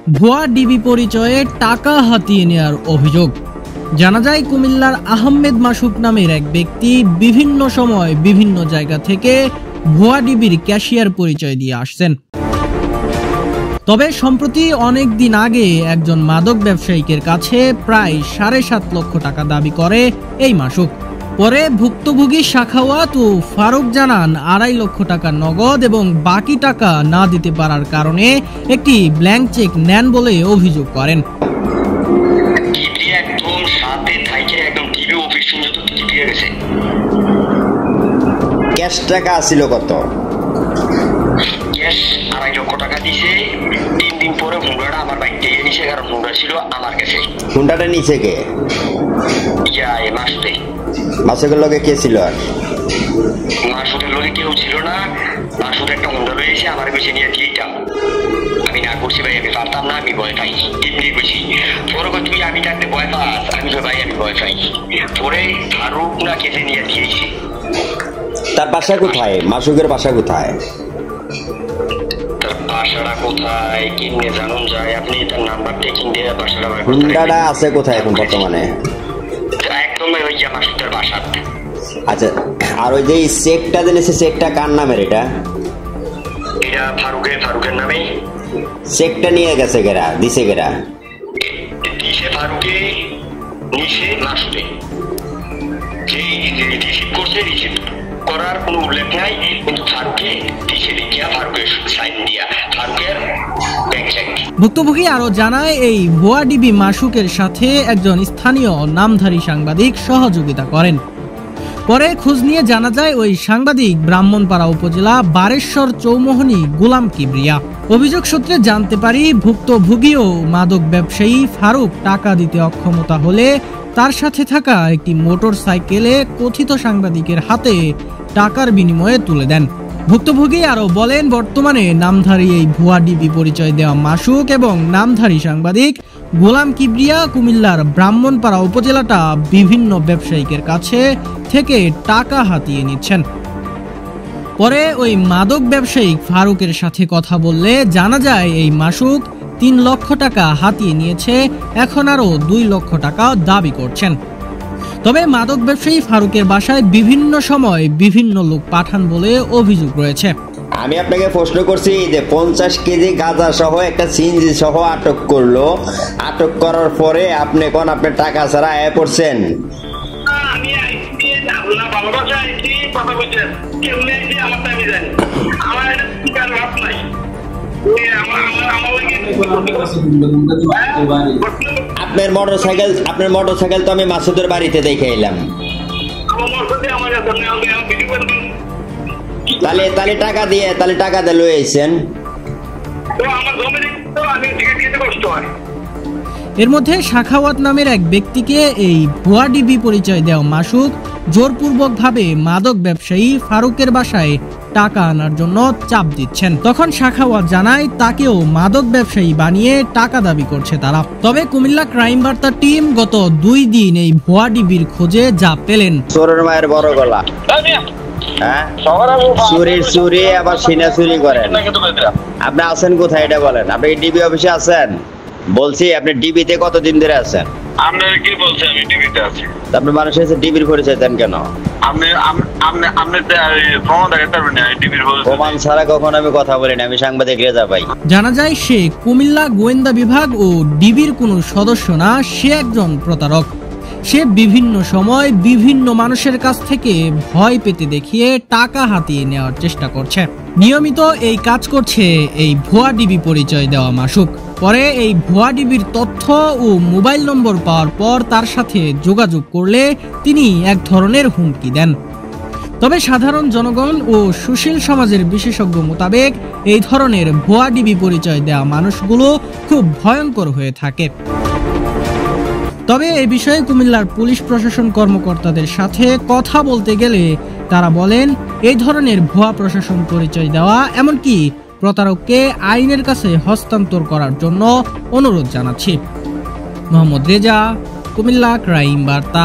ভুয়া ডিবি পরিচয়ে টাকা হাতিয়ে নেওয়ার অভিযোগ। জানা যায় কুমিল্লার আহমেদ মাসুক নামের এক ব্যক্তি বিভিন্ন সময় বিভিন্ন জায়গা থেকে ভুয়া ডিবির ক্যাশিয়ার পরিচয় দিয়ে আসছেন। তবে সম্প্রতি অনেক দিন আগে একজন মাদক ব্যবসায়ীর কাছে প্রায় 7.5 লক্ষ টাকা দাবি করে এই মাসুক। পরে ভুক্তভোগী সাখাওয়াত ও ফারুক জানান 2.5 লক্ষ টাকা নগদ এবং বাকি টাকা না দিতে পারার কারণে একটি ব্ল্যাঙ্ক চেক নেন বলে অভিযোগ করেন। ক্যাশ টাকা ছিল কত? ক্যাশ 2.5 লক্ষ টাকা দিছে। 3 দিন পরে হুন্ডাটা আমার বাইক থেকে নিছে, কারণ হুন্ডা ছিল আমার কাছে। হুন্ডাটা নিছে কে? মাসুকের লগে কে ছিল? আর মাসুকের লগে কেউ ছিল না। মাসুক একটা হুন্ডা লয়ে এসে আমার বেশি নিয়ে দিয়েছিলাম। আমি না করছি ভাই, আমি পারতাম না, আমি ভয় পাই, এমনি বলছি। পরে তুই আমি থাকতে ভয় পাস? আমি তো ভাই আমি ভয় পাই। পরে ফারুক না কেটে নিয়ে দিয়েছি। তার বাসা কোথায়? মাসুকের বাসা কোথায়? তার বাসাটা কোথায় কিনে জানুন যায়? আপনি তার নাম্বার দিয়ে কিনে বাসাটা হুন্ডাটা আছে কোথায় এখন বর্তমানে? একদম ওই যে মাসুকের বাসা। আচ্ছা, আর ওই যে চেকটা দিয়েছে, চেকটা কার নামের? এটা ফারুকের নামে। চেকটা নিয়ে গেছে কেরা? দিছে কেরা? দিছে ফারুকে, নিছে মাসুকে। যে রিসিভ করছে, রিসিভ করার কোনো উল্লেখ নাই, কিন্তু ফারুকে দিছে লিখিয়া, ফারুকের সাইন দিয়া, ফারুকের ব্যাংক চেক। ভুক্তভোগী আরো জানায় এই ভুয়া ডিবি মাসুকের সাথে একজন স্থানীয় নামধারী সাংবাদিক সহযোগিতা করেন। পরে খোঁজ নিয়ে জানা যায় ওই সাংবাদিক ব্রাহ্মণপাড়া উপজেলা বারেশ্বর চৌমোহনী গোলাম কিবরিয়া। অভিযোগ সূত্রে জানতে পারি ভুক্তভোগী ও মাদক ব্যবসায়ী ফারুক টাকা দিতে অক্ষমতা হলে তার সাথে থাকা একটি মোটর সাইকেলে কথিত সাংবাদিকের হাতে টাকার বিনিময়ে তুলে দেন। ভুক্তভোগী আরো বলেন বর্তমানে নামধারী এই ভুয়া ডিবি পরিচয় দেওয়া মাসুক এবং নামধারী সাংবাদিক গোলাম কিবরিয়া কুমিল্লার ব্রাহ্মণপাড়া উপজেলাটা বিভিন্ন ব্যবসায়ীদের কাছে থেকে টাকা হাতিয়ে নিচ্ছেন। পরে ওই মাদক ব্যবসায়ী ফারুকের সাথে কথা বললে জানা যায় এই মাসুক 3 লক্ষ টাকা হাতিয়ে নিয়েছে, এখন আরো 2 লক্ষ টাকা দাবি করছেন। তবে মাদক ব্যবসায়ী ফারুকের বাসায় বিভিন্ন সময় বিভিন্ন লোক পাঠান বলে অভিযোগ রয়েছে। আমি আপনাকে প্রশ্ন করছি যে 50 কেজি গাঁজা সহ একটা সিএনজি সহ আটক করলো, আটক করার পরে আপনি কোন আপনার টাকা ছাড়া আয় পড়ছেন? আমি আইছি না ভালোবাসা আইছি, কথা বলছেন কেউ নেই, আমার টাইমে জানি আমার কার হাত নাই। আপনার মোটরসাইকেল তো আমি মাসুদের বাড়িতে দেখে এলাম। তাহলে টাকা দিয়ে লয়ে আইছেন। এর মধ্যে সাখাওয়াত নামের এক ব্যক্তিকে এই ভুয়া ডিবি পরিচয় দেওয়া মাসুক জোরপূর্বকভাবে মাদক ব্যবসায়ী ফারুকের বাসায় টাকা আনার জন্য চাপ দিচ্ছেন। তখন সাখাওয়াত জানায় তাকেও মাদক ব্যবসায়ী বানিয়ে টাকা দাবি করছে তারা। তবে কুমিল্লা ক্রাইম বার্তা টিম গত 2 দিন এই ভুয়া ডিবির খোঁজে যা পেলেন। চোরের মায়ের বড় গলা, হ্যাঁ, চুরি আবার সিনা চুরি করেন। আপনি আছেন কোথায় এটা বলেন? আপনি ডিবি অফিসে আছেন? বলছি আপনি ডিবিতে কতদিন ধরে আছেন? আপনার কি বলছে আমি ডিবিতে আছি? আপনি মানুষের কাছে ডিবির পরিচয় দেন কেন? প্রমাণ ছাড়া কখন আমি কথা বলি না, আমি সাংবাদিক রেজা ভাই। জানা যায় সে কুমিল্লা গোয়েন্দা বিভাগ ও ডিবির কোনো সদস্য না, সে একজন প্রতারক। সে বিভিন্ন সময় বিভিন্ন মানুষের কাছ থেকে ভয় পেতে দেখিয়ে টাকা হাতিয়ে নেওয়ার চেষ্টা করছে। নিয়মিত এই কাজ করছে এই ভুয়া ডিবি পরিচয় দেওয়া মাসুক। পরে এই ভুয়া ডিবির তথ্য ও মোবাইল নম্বর পাওয়ার পর তার সাথে যোগাযোগ করলে তিনি এক ধরনের হুমকি দেন। তবে সাধারণ জনগণ ও সুশীল সমাজের বিশেষজ্ঞ মোতাবেক এই ধরনের ভুয়া ডিবি পরিচয় দেওয়া মানুষগুলো খুব ভয়ঙ্কর হয়ে থাকে। তবে এই বিষয়ে কুমিল্লার পুলিশ প্রশাসন কর্মকর্তাদের সাথে কথা বলতে গেলে তারা বলেন এই ধরনের ভুয়া প্রশাসন পরিচয় দেওয়া এমনকি প্রতারককে আইনের কাছে হস্তান্তর করার জন্য অনুরোধ জানাচ্ছি। মোহাম্মদ রেজা, কুমিল্লা ক্রাইম বার্তা।